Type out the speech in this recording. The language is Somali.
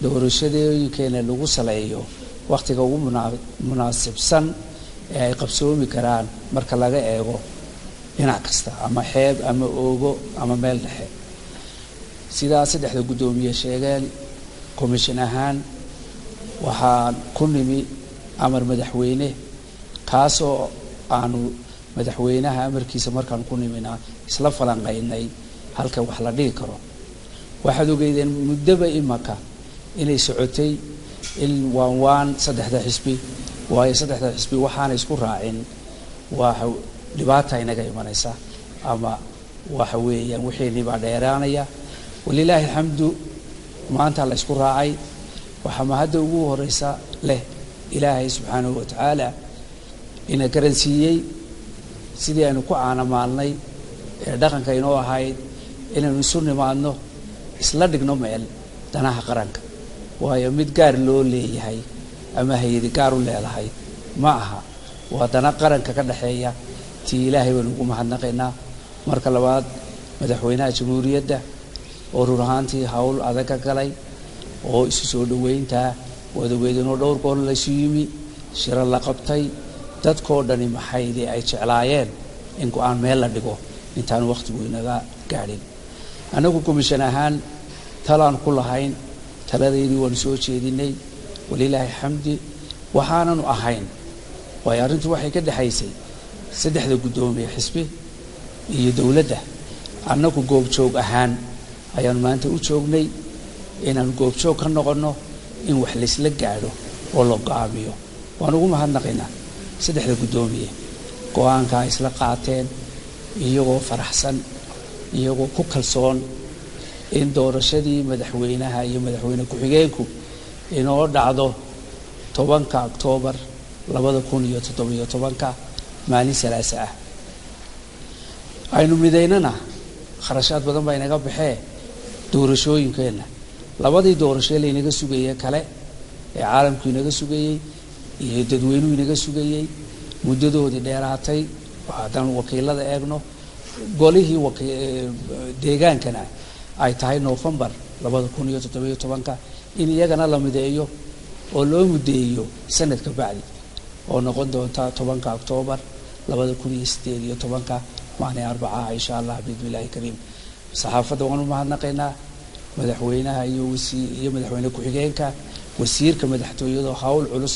doorashooyinkeena lagu saleeyo waqtiga ugu munaasibsan ee ay qabsoomi karaan marka laga eego dhinac kasta ama xeeb ama oogo ama meel dhexe sidaa saddexda gudoomiye sheegeen commission ahaan waxaan ku nimi amar madaxweyne kaasoo aanu madaxweynaha amarkiisa markaan ku nimina isla falanqaynay halka wax la dhigi karo waxaad ogeydeen muddaba imaka inay socotay in waan saddexda xisbi waayo saddexda xisbi waxaana isku raacin waxa dhibaato inaga imanaysa ama waxa weeyaan wixii baa dheeraanaya walilaahi alxamdu maanta la isku raacay waxa ma hadda ugu horeysa leh ilaahay subxaanahu wa tacaala ina garansiiyey sidii aynu ku caanamaalnay ee dhaqanka inoo ahayd inaynu isu nimaadno isla dhigno meel danaha qaranka waayo mid gaar loo leeyahay ama hay'ad gaar u leedahay ma aha waa dana qaranka ka dhaxeeya tii ilaahay baan ugu mahadnaqaynaa marka labaad madaxweynaha jamhuuriyadda oo run ahaantii hawl adag ka galay oo isu soo dhaweynta wadaweydino dhowr goor la yimi shira la qabtay dadkoo dhani maxay ay jeclaayeen in go'aan meel la dhigo intaan waqtigu inaga gaadhin anagu commission ahaan talaan ku lahayn taladeedii waan soo jeedinay walilaahi xamdi waxaananu ahayn way arintu waxay ka dhaxaysay saddexda gudoomiye xisbi iyo dawladda anagu goobjoog ahaan ayaan maanta u joognay inaan goobjoog ka noqono in wax la isla gaadho oo la go'aamiyo waan ugu mahadnaqaynaa saddexda gudoomiye go'aanka isla qaateen iyagoo faraxsan iyagoo ku kalsoon in doorashadii madaxweynaha iyo madaxweyne ku-xigeenku inoo dhacdo 10 Oktoobar 2017 maalin salaasa ah aynu midaynana kharashaad badan baa inaga baxee doorashooyinkeena labadii doorasho ee inaga sugayay kale ee caalamku inaga sugayay iyo dadweynuhu inaga sugayay muddadoodii dheeraatay waxaan wakiilada eegno golihii deegaankana ay tahay November 2017 in iyagana la mideeyo oo loo mudeeyo sanadka bacdi oo noqon doonta 10 Oktoobar 2018 maalin Arbacaa insha Allah biidhnillaahi kariim saxaafadda waan u mahadnaqaynaa madaxweynaha iyo madaxweyne ku-xigeenka wasiirka madaxtooyada hawl culus